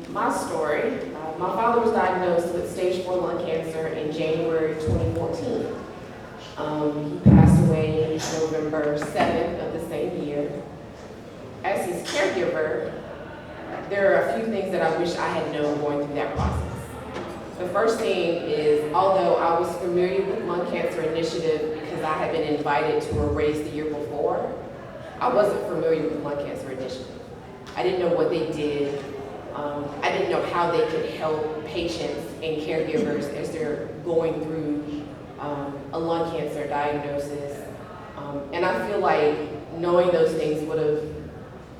My story, my father was diagnosed with stage 4 lung cancer in January 2014. He passed away November 7th of the same year. As his caregiver, there are a few things that I wish I had known going through that process. The first thing is, although I was familiar with Lung Cancer Initiative because I had been invited to a race the year before, I wasn't familiar with Lung Cancer Initiative. I didn't know what they did. I didn't know how they could help patients and caregivers as they're going through a lung cancer diagnosis. And I feel like knowing those things would have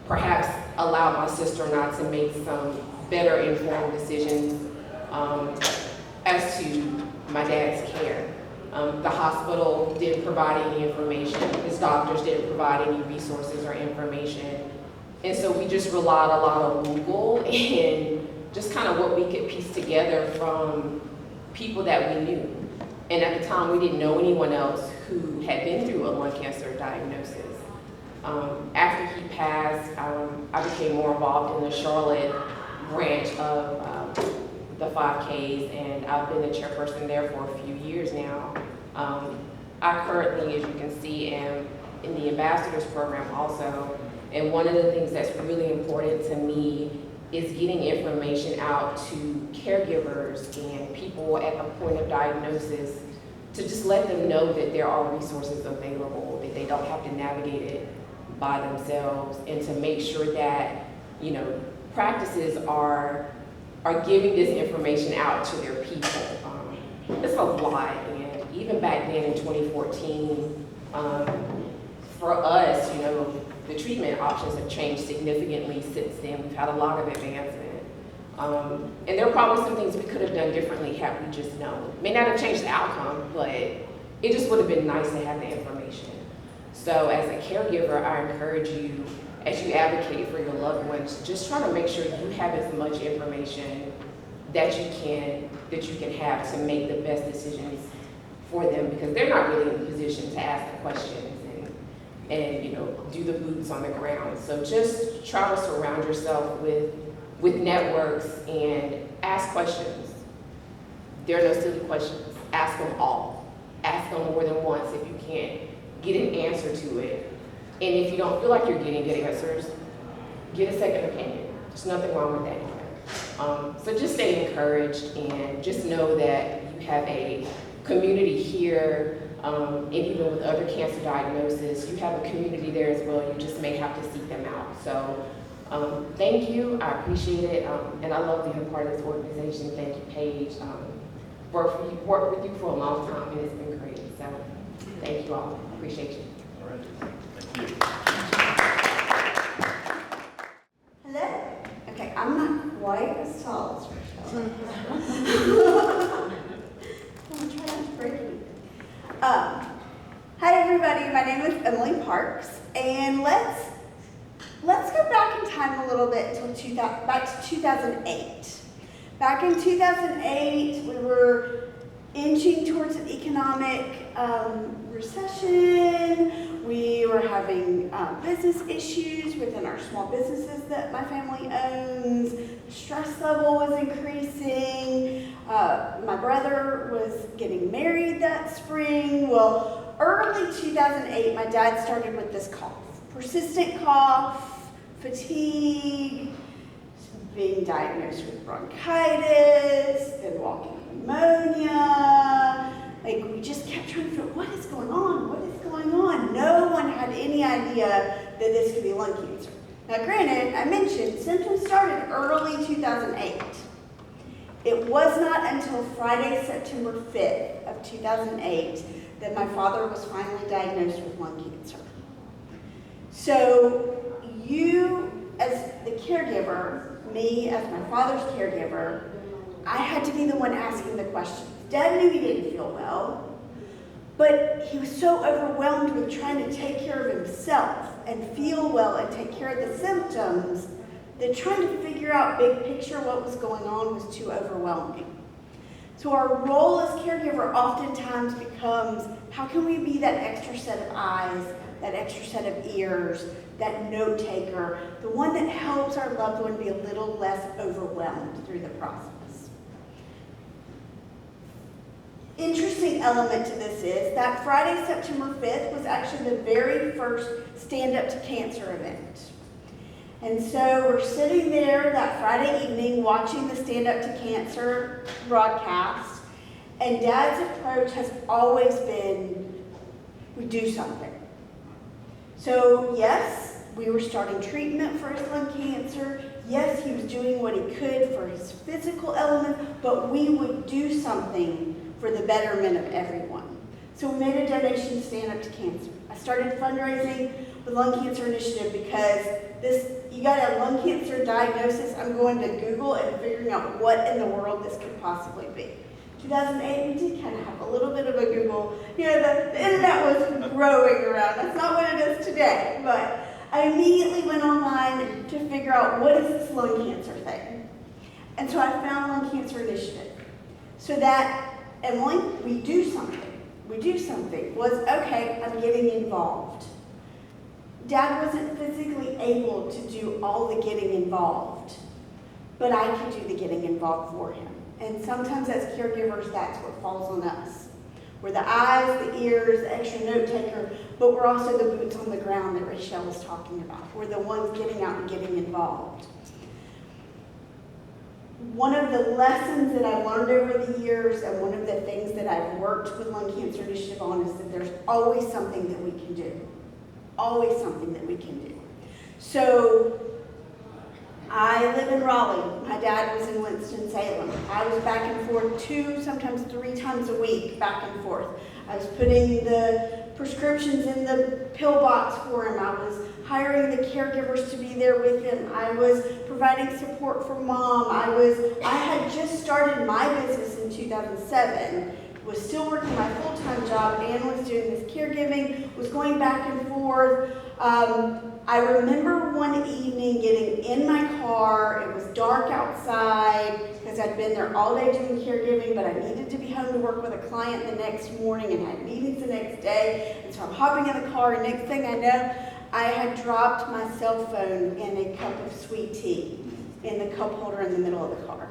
perhaps allowed my sister and I to make some better informed decisions as to my dad's care. The hospital didn't provide any information. His doctors didn't provide any resources or information. And so we just relied a lot on Google and just kind of what we could piece together from people that we knew. And at the time, we didn't know anyone else who had been through a lung cancer diagnosis. After he passed, I became more involved in the Charlotte branch of the 5Ks, and I've been the chairperson there for a few years now. I currently, as you can see, am in the ambassadors program also. And one of the things that's really important to me is getting information out to caregivers and people at the point of diagnosis to just let them know that there are resources available, that they don't have to navigate it by themselves, and to make sure that, you know, practices are giving this information out to their people. It's a lot, and even back then in 2014, for us, you know, the treatment options have changed significantly since then. We've had a lot of advancement. And there are probably some things we could have done differently had we just known. May not have changed the outcome, but it just would have been nice to have the information. So as a caregiver, I encourage you, as you advocate for your loved ones, just try to make sure you have as much information that you can have to make the best decisions for them, because they're not really in a position to ask the questions and you know, do the boots on the ground. So just try to surround yourself with networks and ask questions. There are no silly questions. Ask them all. Ask them more than once if you can't get an answer to it. And if you don't feel like you're getting good answers, get a second opinion. There's nothing wrong with that either. So just stay encouraged and just know that you have a community here, and even with other cancer diagnoses, you have a community there as well. You just may have to seek them out. So thank you, I appreciate it, and I love being a part of this organization. Thank you, Paige. Worked with you for a long time, and it's been great. So thank you all, appreciate you. All right, thank you. Hello? Okay, I'm not quite as tall as Raychelle. I'm trying to break it. Hi everybody, my name is Emily Parks, and let's go back in time a little bit back to 2008. Back in 2008, we were inching towards an economic recession. We were having business issues within our small businesses that my family owns. The stress level was increasing. My brother was getting married that spring. Well, early 2008, my dad started with this cough. Persistent cough, fatigue, being diagnosed with bronchitis, then walking pneumonia. Like, we just kept trying to figure out what is going on? What is going on? No one had any idea that this could be lung cancer. Now, granted, I mentioned symptoms started early 2008. It was not until Friday, September 5th of 2008 that my father was finally diagnosed with lung cancer. So you, as the caregiver, me as my father's caregiver, I had to be the one asking the questions. Dad knew he didn't feel well, but he was so overwhelmed with trying to take care of himself and feel well and take care of the symptoms that trying to figure out big picture what was going on was too overwhelming. So our role as caregiver oftentimes becomes, how can we be that extra set of eyes, that extra set of ears that note taker, the one that helps our loved one be a little less overwhelmed through the process. Interesting element to this is that Friday, September 5th was actually the very first Stand Up to Cancer event. And so we're sitting there that Friday evening watching the Stand Up to Cancer broadcast, and Dad's approach has always been, we do something. So yes, we were starting treatment for his lung cancer. Yes, he was doing what he could for his physical element, but we would do something for the betterment of everyone. So we made a donation to Stand Up to Cancer. I started fundraising with Lung Cancer Initiative because you got a lung cancer diagnosis. I'm going to Google and figuring out what in the world this could possibly be. 2008, we did kind of have a little bit of a Google. The internet was growing around. That's not what it is today. But I immediately went online to figure out what is this lung cancer thing. And so I found Lung Cancer Initiative. So that, Emily, we do something. We do something. Was, okay, I'm getting involved. Dad wasn't physically able to do all the getting involved, but I could do the getting involved for him. And sometimes as caregivers, that's what falls on us. We're the eyes, the ears, the extra note taker, but we're also the boots on the ground that Raychelle was talking about. We're the ones getting out and getting involved. One of the lessons that I've learned over the years, and one of the things that I've worked with Lung Cancer Initiative on, is that there's always something that we can do. Always something that we can do. So I live in Raleigh. My dad was in Winston-Salem. I was back and forth 2, sometimes 3 times a week, back and forth. I was putting the prescriptions in the pill box for him. I was hiring the caregivers to be there with him. I was providing support for Mom. I had just started my business in 2007, was still working my full-time job and was doing this caregiving, was going back and forth. I remember one evening getting in my car. It was dark outside because I'd been there all day doing caregiving, but I needed to be home to work with a client the next morning and had meetings the next day. And so I'm hopping in the car, and next thing I know, I had dropped my cell phone in a cup of sweet tea in the cup holder in the middle of the car.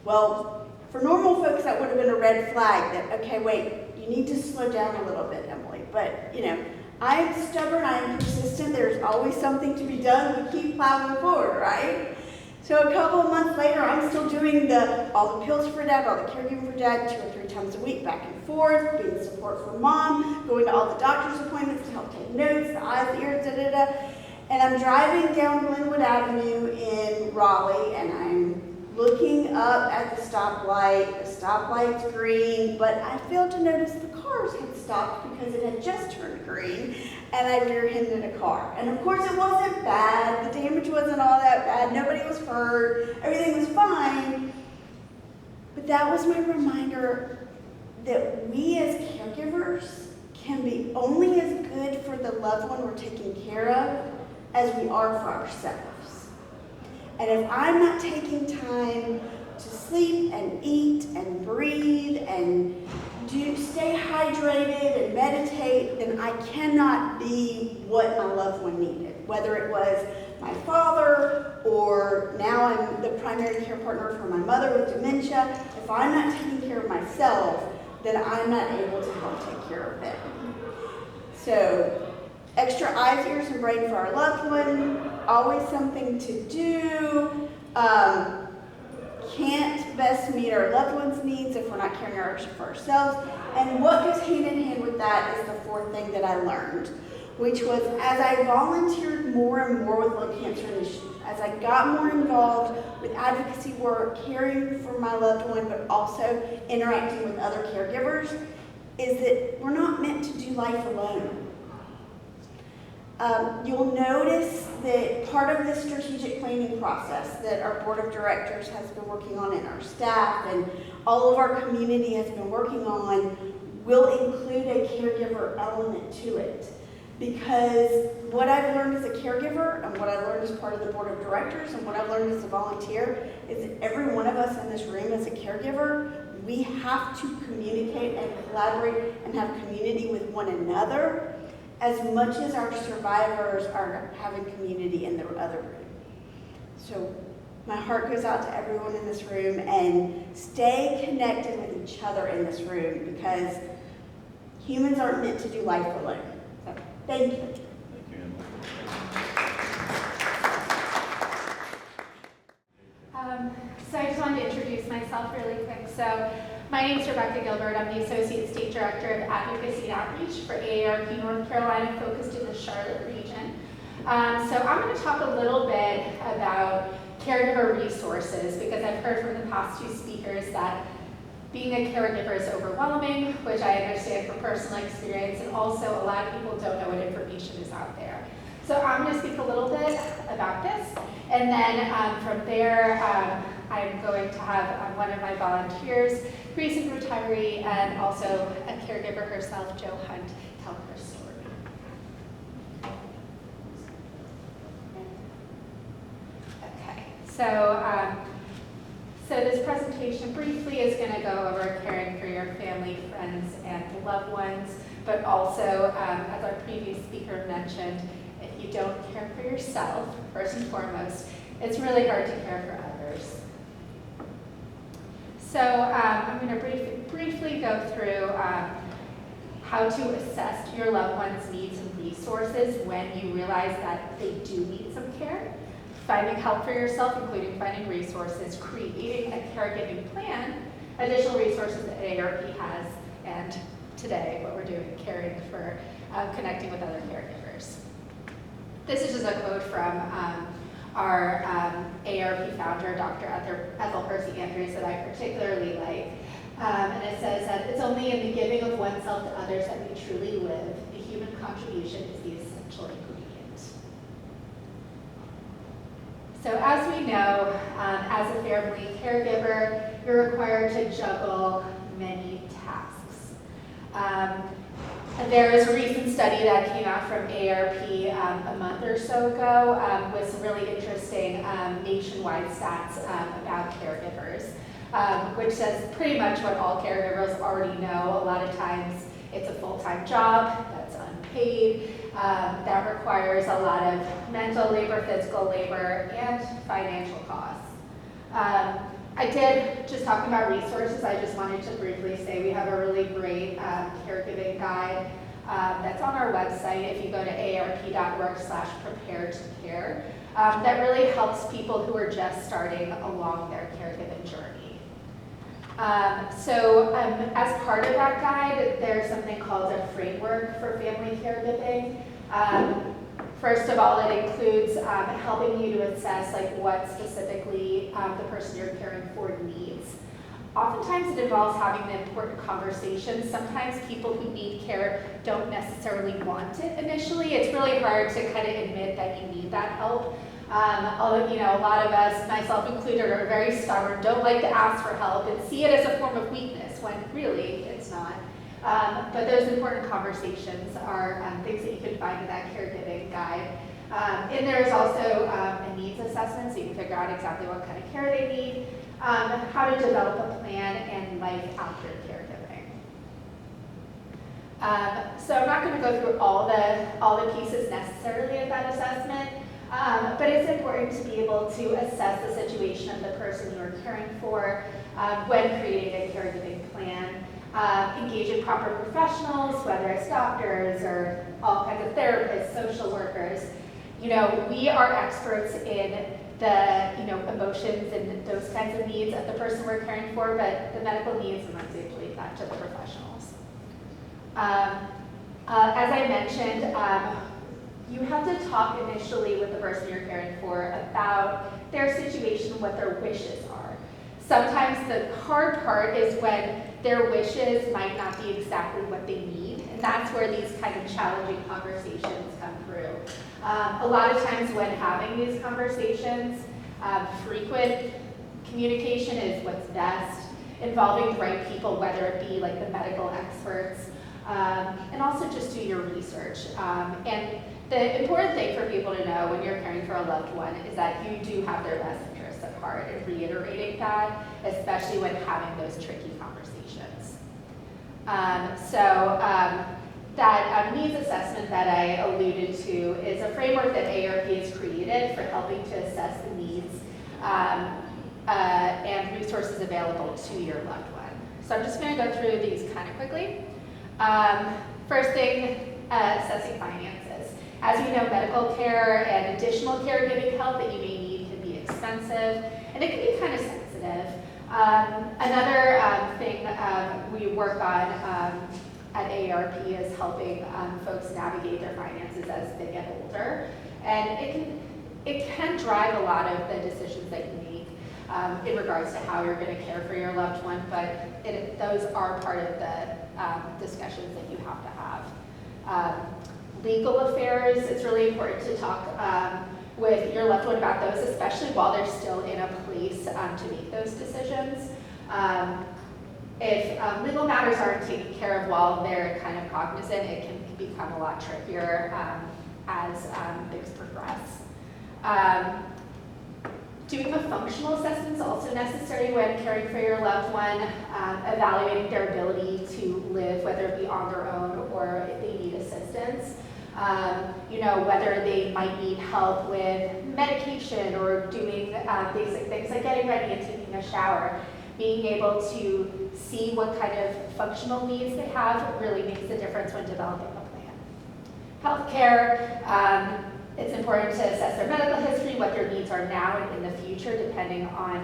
Well, for normal folks, that would have been a red flag that, okay, wait, you need to slow down a little bit, Emily. But, I'm stubborn, I'm persistent, there's always something to be done, we keep plowing forward, right? So a couple of months later, I'm still doing all the pills for Dad, all the caregiving for Dad, 2 or 3 times a week, back and forth, being support for Mom, going to all the doctor's appointments to help take notes, the eyes, the ears, da-da-da. And I'm driving down Glenwood Avenue in Raleigh, and I'm looking up at the stoplight. The stoplight's green, but I failed to notice the cars had stopped because it had just turned green, and I rear-ended a car. And of course it wasn't bad. The damage wasn't all that bad. Nobody was hurt. Everything was fine. But that was my reminder that we as caregivers can be only as good for the loved one we're taking care of as we are for ourselves. And if I'm not taking time to sleep and eat and breathe and stay hydrated and meditate, then I cannot be what my loved one needed. Whether it was my father, or now I'm the primary care partner for my mother with dementia, if I'm not taking care of myself, then I'm not able to help take care of them. So, extra eyes, ears, and brain for our loved one, always something to do. Can't best meet our loved one's needs if we're not caring for ourselves. And what goes hand in hand with that is the 4th thing that I learned, which was as I volunteered more and more with Lung Cancer Initiative, as I got more involved with advocacy work, caring for my loved one, but also interacting with other caregivers, is that we're not meant to do life alone. You'll notice that part of the strategic planning process that our board of directors has been working on, and our staff and all of our community has been working on, will include a caregiver element to it. Because what I've learned as a caregiver, and what I've learned as part of the board of directors, and what I've learned as a volunteer, is that every one of us in this room as a caregiver, we have to communicate and collaborate and have community with one another as much as our survivors are having community in the other room. So my heart goes out to everyone in this room, and stay connected with each other in this room, because humans aren't meant to do life alone. So thank you. Thank you, Emma. So I just wanted to introduce myself really quick. So my name is Gilbert. I'm the Associate State Director of Advocacy Outreach for AARP North Carolina, focused in the Charlotte region. So I'm going to talk a little bit about caregiver resources, because I've heard from the past two speakers that being a caregiver is overwhelming, which I understand from personal experience, and also a lot of people don't know what information is out there. So I'm going to speak a little bit about this, and then from there I'm going to have one of my volunteers, recent retiree, and also a caregiver herself, Jo Hunt, tell her story. Okay, so this presentation briefly is going to go over caring for your family, friends, and loved ones, but also, as our previous speaker mentioned, if you don't care for yourself, first and foremost, it's really hard to care for others. So I'm going to briefly go through how to assess your loved one's needs and resources when you realize that they do need some care, finding help for yourself, including finding resources, creating a caregiving plan, additional resources that AARP has, and today what we're doing, caring for connecting with other caregivers. This is just a quote from our AARP founder, Dr. Ethel Percy Andrews, that I particularly like. And it says that it's only in the giving of oneself to others that we truly live. The human contribution is the essential ingredient. So as we know, as a family caregiver, you're required to juggle many tasks. There was a recent study that came out from AARP a month or so ago with some really interesting nationwide stats about caregivers, which says pretty much what all caregivers already know. A lot of times it's a full-time job that's unpaid, that requires a lot of mental labor, physical labor, and financial costs. I did, just talking about resources, I just wanted to briefly say we have a really great caregiving guide that's on our website. If you go to aarp.org/prepared-to-care, that really helps people who are just starting along their caregiving journey. As part of that guide, there's something called a framework for family caregiving. First of all, it includes helping you to assess what specifically the person you're caring for needs. Oftentimes it involves having the important conversations. Sometimes people who need care don't necessarily want it initially. It's really hard to kind of admit that you need that help. Although, a lot of us, myself included, are very stubborn, don't like to ask for help, and see it as a form of weakness when really it's not. But those important conversations are things that you can find in that caregiving guide. And there's also a needs assessment, so you can figure out exactly what kind of care they need, how to develop a plan, and life after caregiving. So I'm not going to go through all the pieces necessarily of that assessment, but it's important to be able to assess the situation of the person you're caring for when creating a caregiving plan. Engaging proper professionals, whether it's doctors or all kinds of therapists, social workers. We are experts in the emotions and those kinds of needs of the person we're caring for, but the medical needs, sometimes we have to leave that to the professionals. As I mentioned, you have to talk initially with the person you're caring for about their situation, what their wishes are. Sometimes the hard part is when their wishes might not be exactly what they need, and that's where these kind of challenging conversations come through. A lot of times when having these conversations, frequent communication is what's best, involving the right people, whether it be the medical experts, and also just do your research. And the important thing for people to know when you're caring for a loved one is that you do have their best interests at heart, and reiterating that, especially when having those tricky conversations. that needs assessment that I alluded to is a framework that AARP has created for helping to assess the needs and resources available to your loved one. So I'm just going to go through these kind of quickly. First thing, assessing finances. As we know, medical care and additional caregiving help that you may need can be expensive, and it can be kind of sensitive. Another thing we work on at AARP is helping folks navigate their finances as they get older, and it can drive a lot of the decisions that you make in regards to how you're going to care for your loved one, but those are part of the discussions that you have to have. Legal affairs, it's really important to talk with your loved one about those, especially while they're still in a place to make those decisions. If legal matters aren't taken care of while they're kind of cognizant, it can become a lot trickier as things progress. Doing a functional assessment is also necessary when caring for your loved one, evaluating their ability to live, whether it be on their own or if they need assistance. Whether they might need help with medication or doing basic things like getting ready and taking a shower. Being able to see what kind of functional needs they have really makes a difference when developing a plan. Healthcare, it's important to assess their medical history, what their needs are now and in the future, depending on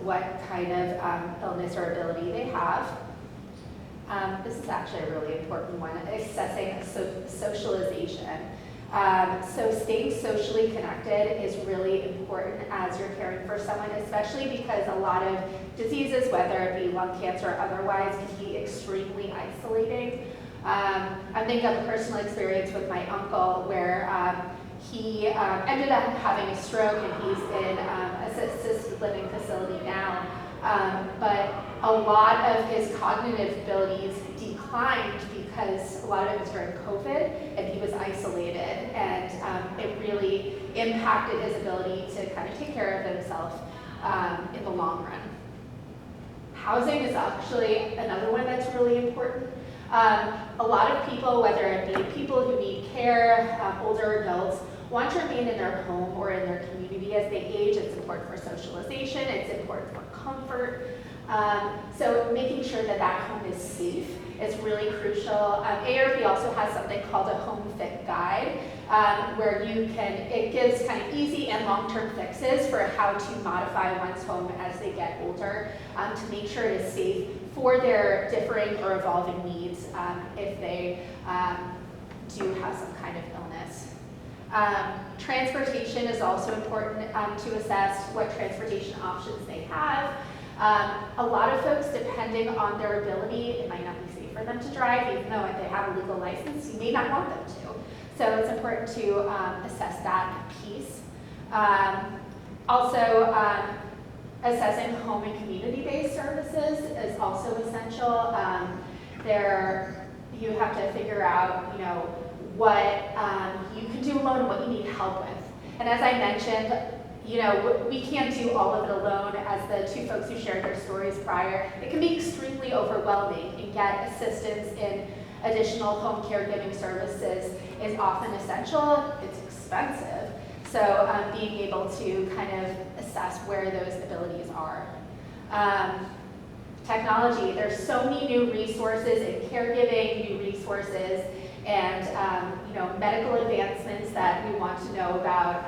what kind of illness or ability they have. This is actually a really important one, assessing socialization. So staying socially connected is really important as you're caring for someone, especially because a lot of diseases, whether it be lung cancer or otherwise, can be extremely isolating. I think of a personal experience with my uncle where he ended up having a stroke and he's in a assisted living facility now. But a lot of his cognitive abilities declined because a lot of it was during COVID and he was isolated, and it really impacted his ability to kind of take care of himself in the long run. Housing is actually another one that's really important. A lot of people, whether it be people who need care, older adults, want to remain in their home or in their community as they age. It's important for socialization, it's important for comfort. So making sure that that home is safe is really crucial. AARP also has something called a home fit guide, where it gives kind of easy and long-term fixes for how to modify one's home as they get older to make sure it is safe for their differing or evolving needs if they do have some kind of illness. Transportation is also important to assess what transportation options they have. A lot of folks, depending on their ability, it might not be safe for them to drive, even though if they have a legal license, you may not want them to. So it's important to assess that piece. Also, assessing home and community-based services is also essential. You have to figure out, what you can do alone and what you need help with. And as I mentioned, we can't do all of it alone. As the two folks who shared their stories prior, it can be extremely overwhelming, and get assistance in additional home caregiving services is often essential. It's expensive. So being able to kind of assess where those abilities are. Technology, there's so many new resources in caregiving, new resources, and medical advancements that we want to know about.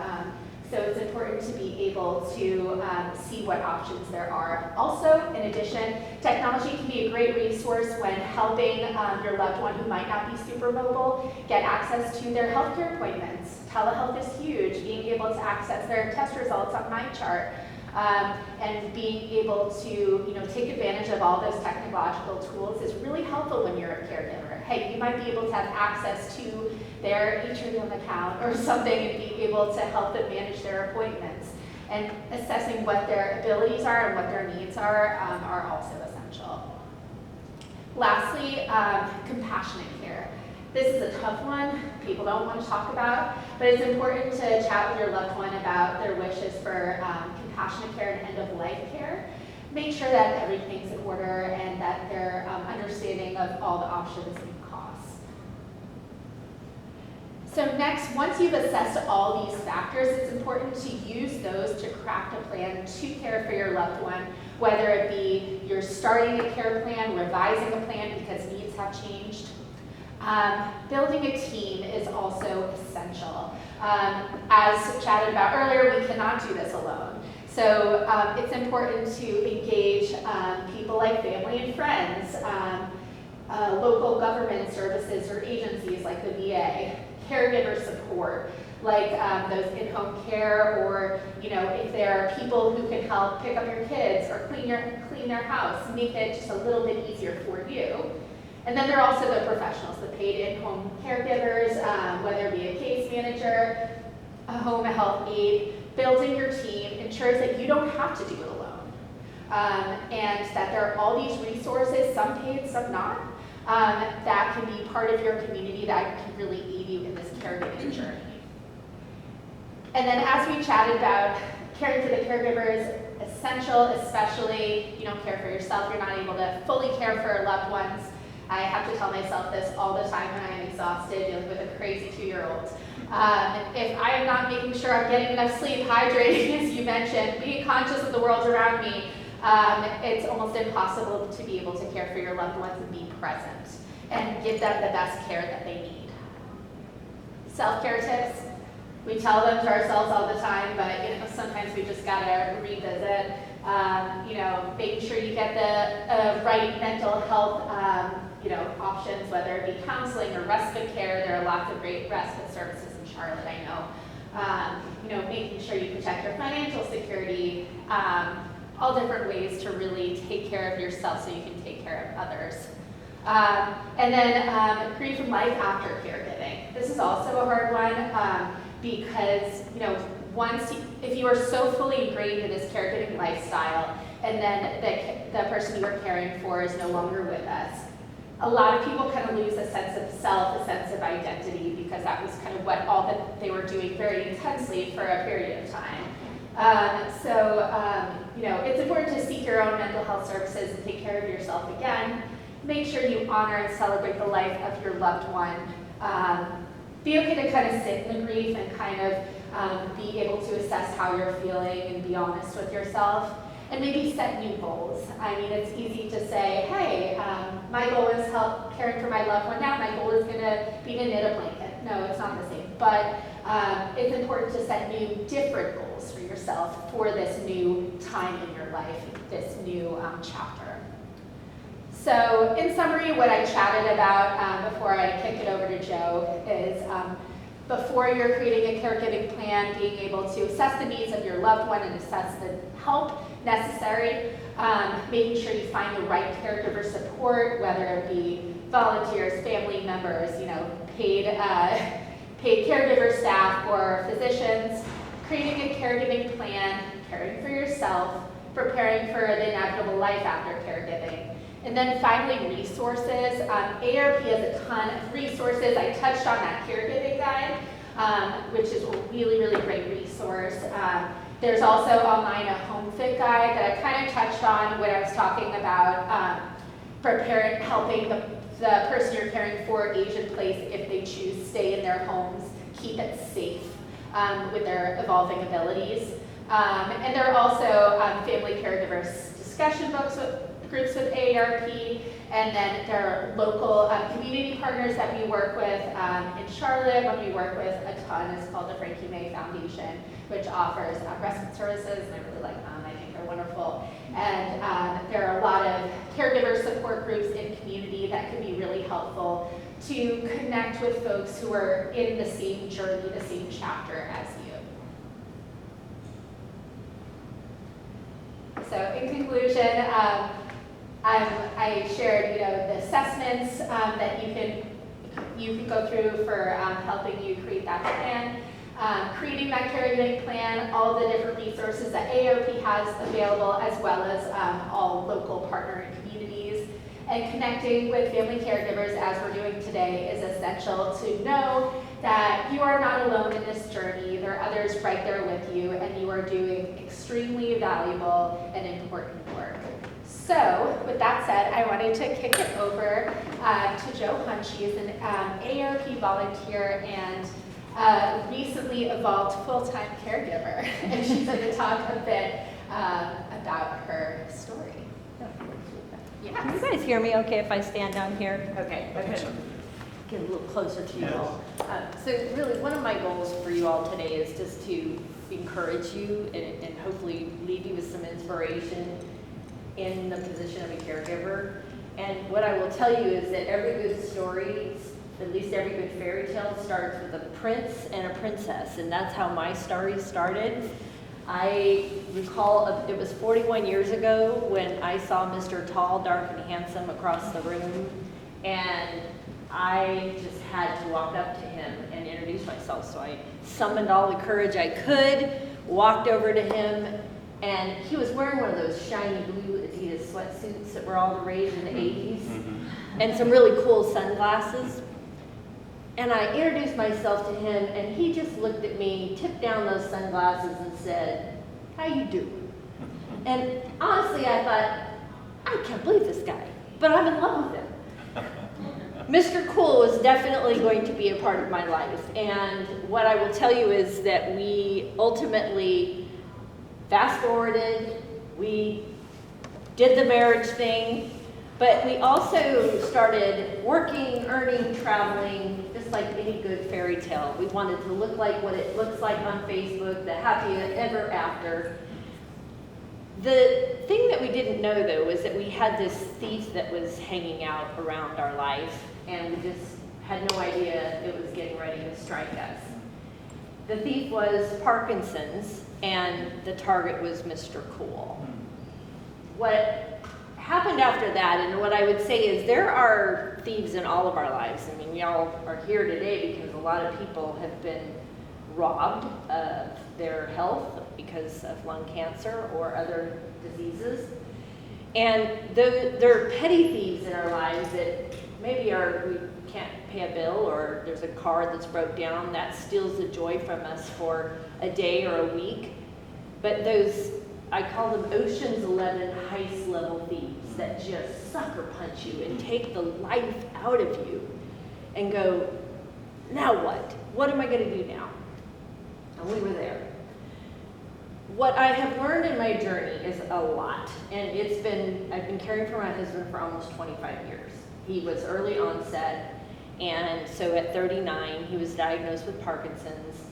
So it's important to be able to see what options there are. Also, in addition, technology can be a great resource when helping your loved one who might not be super mobile get access to their healthcare appointments. Telehealth is huge, being able to access their test results on MyChart, and being able to take advantage of all those technological tools is really helpful when you're a caregiver. Hey, you might be able to have access to their Atrium account or something and be able to help them manage their appointments. And assessing what their abilities are and what their needs are also essential. Lastly, compassionate care. This is a tough one. People don't want to talk about, but it's important to chat with your loved one about their wishes for compassionate care and end-of-life care. Make sure that everything's in order and that they're understanding of all the options and costs. So next, once you've assessed all these factors, it's important to use those to craft a plan to care for your loved one, whether it be you're starting a care plan, revising a plan because needs have changed. Building a team is also essential. As chatted about earlier, we cannot do this alone. So it's important to engage people like family and friends, local government services or agencies like the VA, caregiver support, like those in-home care, or if there are people who can help pick up your kids or clean their house, make it just a little bit easier for you. And then there are also the professionals, the paid in-home caregivers, whether it be a case manager, a home health aide. Building your team ensures that you don't have to do it alone, and that there are all these resources, some paid, some not, that can be part of your community that can really aid you in this caregiving journey. And then as we chatted about, caring for the caregiver is essential, especially you don't care for yourself, you're not able to fully care for loved ones. I have to tell myself this all the time when I am exhausted dealing with a crazy 2-year-old. If I am not making sure I'm getting enough sleep, hydrating, as you mentioned, being conscious of the world around me, it's almost impossible to be able to care for your loved ones and be present and give them the best care that they need. Self-care tips, we tell them to ourselves all the time, but sometimes we just gotta revisit. Making sure you get the right mental health options, whether it be counseling or respite care. There are lots of great respite services in Charlotte, I know. Making sure you protect your financial security, all different ways to really take care of yourself so you can take care of others. And then grief and life after caregiving. This is also a hard one because, if you are so fully ingrained in this caregiving lifestyle and then the person you are caring for is no longer with us, a lot of people kind of lose a sense of self, a sense of identity, because that was kind of all that they were doing very intensely for a period of time. It's important to seek your own mental health services and take care of yourself again. Make sure you honor and celebrate the life of your loved one. Be okay to kind of sit in the grief and kind of be able to assess how you're feeling and be honest with yourself. And maybe set new goals. I mean, it's easy to say, hey, my goal is caring for my loved one now. My goal is going to be to knit a blanket. No, it's not the same. But it's important to set new, different goals for yourself for this new time in your life, this new chapter. So in summary, what I chatted about before I kick it over to Joe is before you're creating a caregiving plan, being able to assess the needs of your loved one and assess the help necessary, making sure you find the right caregiver support, whether it be volunteers, family members, paid caregiver staff or physicians, creating a caregiving plan, caring for yourself, preparing for the inevitable life after caregiving. And then finally, resources. AARP has a ton of resources. I touched on that caregiving guide, which is a really, really great resource. There's also online a home fit guide that I kind of touched on when I was talking about helping the person you're caring for age in place if they choose to stay in their homes, keep it safe with their evolving abilities. And there are also family caregivers discussion groups with AARP, and then there are local community partners that we work with in Charlotte. One we work with a ton is called the Frankie May Foundation, which offers respite services, and I really like them. I think they're wonderful. And there are a lot of caregiver support groups in community that can be really helpful to connect with folks who are in the same journey, the same chapter as you. So in conclusion, I shared, the assessments that you can go through for helping you create that plan, creating that caregiving plan, all the different resources that AARP has available, as well as all local partner communities, and connecting with family caregivers as we're doing today is essential to know that you are not alone in this journey. There are others right there with you, and you are doing extremely valuable and important work. So, with that said, I wanted to kick it over to Jo Hunt. She is an AARP volunteer and recently evolved full-time caregiver, and she's going to talk a bit about her story. Yes. Can you guys hear me okay if I stand down here? Okay, I'm going to get a little closer to you all. So really, one of my goals for you all today is just to encourage you and hopefully leave you with some inspiration in the position of a caregiver. And what I will tell you is that every good story, at least every good fairy tale, starts with a prince and a princess, and that's how my story started. I recall it was 41 years ago when I saw Mr. Tall, Dark, and Handsome across the room, and I just had to walk up to him and introduce myself. So I summoned all the courage I could, walked over to him, and he was wearing one of those shiny blue Adidas sweatsuits that were all the rage in the 80s, and some really cool sunglasses. And I introduced myself to him, and he just looked at me, tipped down those sunglasses, and said, "How you doing?" And honestly, I thought, I can't believe this guy, but I'm in love with him. Mr. Cool was definitely going to be a part of my life, and what I will tell you is that we ultimately fast-forwarded, we did the marriage thing, but we also started working, earning, traveling, just like any good fairy tale. We wanted to look like what it looks like on Facebook, the happy ever after. The thing that we didn't know, though, was that we had this thief that was hanging out around our life, and we just had no idea it was getting ready to strike us. The thief was Parkinson's, and the target was Mr. Cool. What happened after that, and what I would say is there are thieves in all of our lives. I mean, y'all are here today because a lot of people have been robbed of their health because of lung cancer or other diseases. And there are petty thieves in our lives that maybe we can't pay a bill, or there's a car that's broke down that steals the joy from us for a day or a week. But those, I call them Ocean's 11 heist level thieves that just sucker punch you and take the life out of you and go, now what? What am I going to do now? And we were there. What I have learned in my journey is a lot, and I've been caring for my husband for almost 25 years. He was early onset, and so at 39, he was diagnosed with Parkinson's,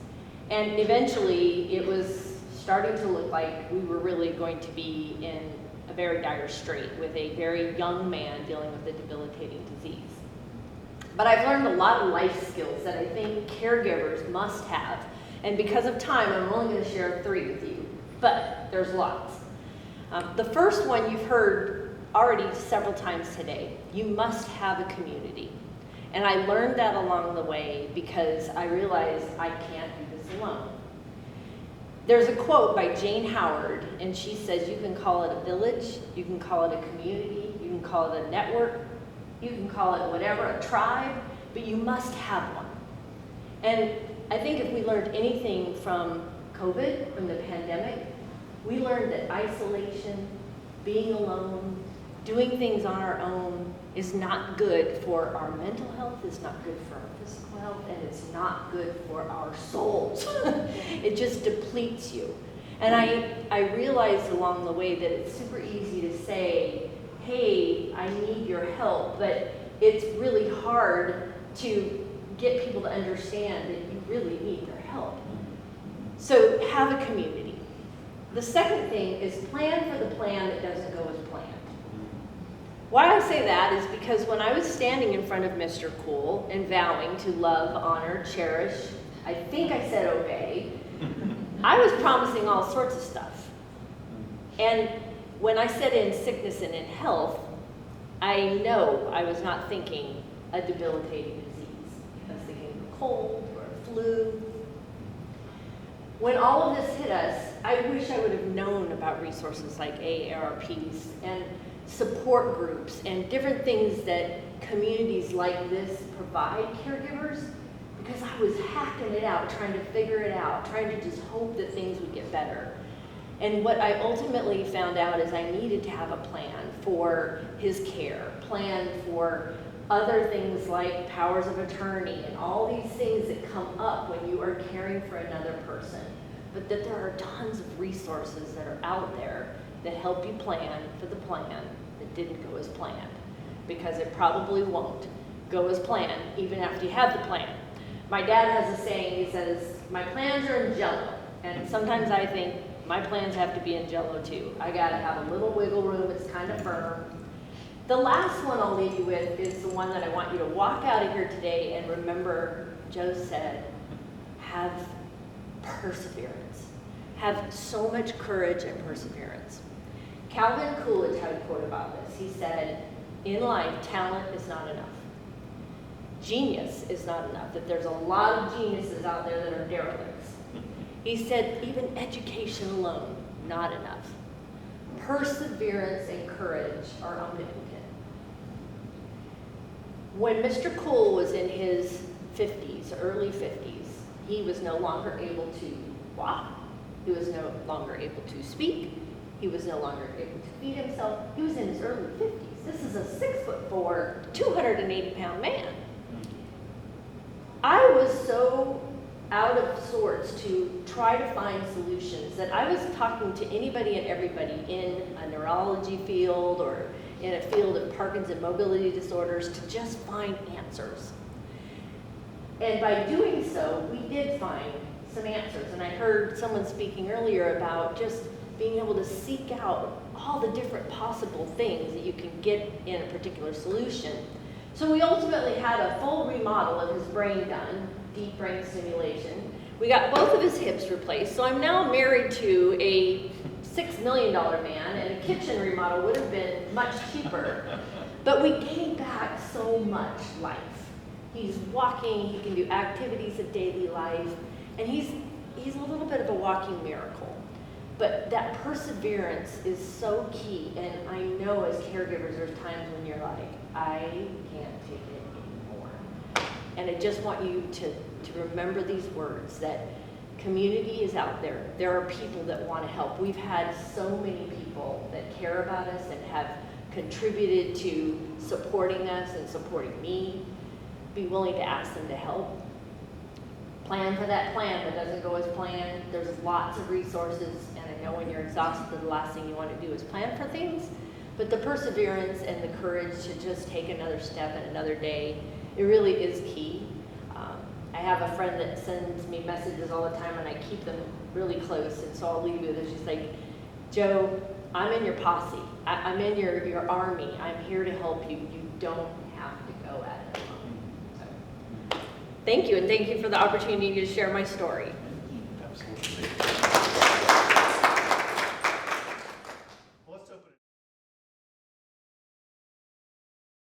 and eventually it was starting to look like we were really going to be in a very dire strait with a very young man dealing with a debilitating disease. But I've learned a lot of life skills that I think caregivers must have, and because of time, I'm only going to share 3 with you, but there's lots. The first one you've heard already several times today. You must have a community. And I learned that along the way because I realized I can't do this alone. There's a quote by Jane Howard, and she says you can call it a village, you can call it a community, you can call it a network, you can call it whatever, a tribe, but you must have one. And I think if we learned anything from COVID, from the pandemic, we learned that isolation, being alone, doing things on our own is not good for our mental health, it's not good for our physical health, and it's not good for our souls. It just depletes you. And I realized along the way that it's super easy to say, hey, I need your help, but it's really hard to get people to understand that you really need their help. So have a community. The second thing is plan for the plan that doesn't go as planned. Why I say that is because when I was standing in front of Mr. Cool and vowing to love, honor, cherish, I think I said obey, I was promising all sorts of stuff. And when I said in sickness and in health, I know I was not thinking a debilitating disease. I was thinking a cold or a flu. When all of this hit us, I wish I would have known about resources like AARPs and support groups and different things that communities like this provide caregivers, because I was hacking it out, trying to figure it out, trying to just hope that things would get better. And what I ultimately found out is I needed to have a plan for his care, plan for other things like powers of attorney and all these things that come up when you are caring for another person. But that there are tons of resources that are out there that help you plan for the plan that didn't go as planned. Because it probably won't go as planned even after you have the plan. My dad has a saying, he says, my plans are in jello. And sometimes I think my plans have to be in jello too. I gotta have a little wiggle room, it's kind of firm. The last one I'll leave you with is the one that I want you to walk out of here today and remember, Joe said, have perseverance. Have so much courage and perseverance. Calvin Coolidge had a quote about this. He said, in life, talent is not enough. Genius is not enough, that there's a lot of geniuses out there that are derelicts. He said, even education alone, not enough. Perseverance and courage are omnipotent. When Mr. Cool was in his 50s, early 50s, he was no longer able to walk. He was no longer able to speak. He was no longer able to feed himself. He was in his early 50s. This is a 6'4", 280-pound man. I was so out of sorts to try to find solutions that I was talking to anybody and everybody in a neurology field or in a field of Parkinson's mobility disorders to just find answers. And by doing so, we did find some answers. And I heard someone speaking earlier about just being able to seek out all the different possible things that you can get in a particular solution. So we ultimately had a full remodel of his brain done, deep brain stimulation. We got both of his hips replaced. So I'm now married to a $6 million man, and a kitchen remodel would have been much cheaper. But we gained back so much life. He's walking, he can do activities of daily life, and he's a little bit of a walking miracle. But that perseverance is so key, and I know as caregivers there's times when you're like, I can't take it anymore. And I just want you to remember these words, that community is out there. There are people that want to help. We've had so many people that care about us and have contributed to supporting us and supporting me. Be willing to ask them to help. Plan for that plan that doesn't go as planned. There's lots of resources, and I know when you're exhausted, the last thing you want to do is plan for things. But the perseverance and the courage to just take another step and another day, it really is key. I have a friend that sends me messages all the time, and I keep them really close, and so I'll leave you with it. She's like, Joe, I'm in your posse. I'm in your army. I'm here to help you. You don't have to go at it alone. So, thank you, and thank you for the opportunity to share my story. Absolutely.